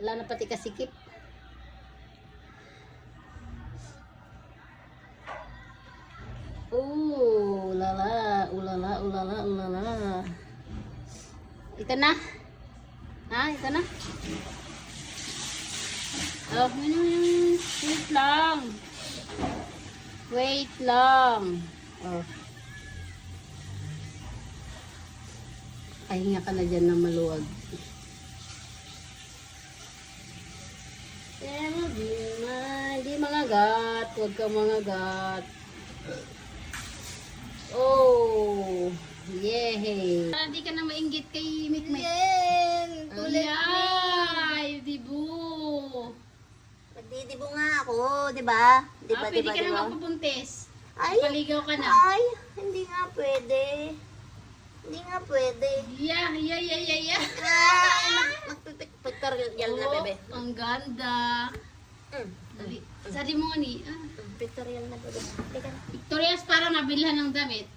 Wala na pati kasikip. Ulala, ulala, ulala, ulala. Ito na. Ha? Ito na. Oh, wait lang. Wait lang. Oh. Pahinga ka na dyan na maluwag. Hindi mangagat. Huwag kang mangagat. Oh. Yehey. Hindi ka na mainggit kay Mikmik. Yan! Kulit Ay, dibu. Magdidibo nga ako, di ba? Di ba, Pwede ka na magpabuntis. Ay, Paligaw ka na. ay, hindi nga pwede. Hindi nga pwede. Yeah. Ay, magpipictorial na, bebe. Ang ganda. Dali. Sali mo nga ni. Pictorial na, bebe. Teka na. Victoria's parang nabilhan ng damit.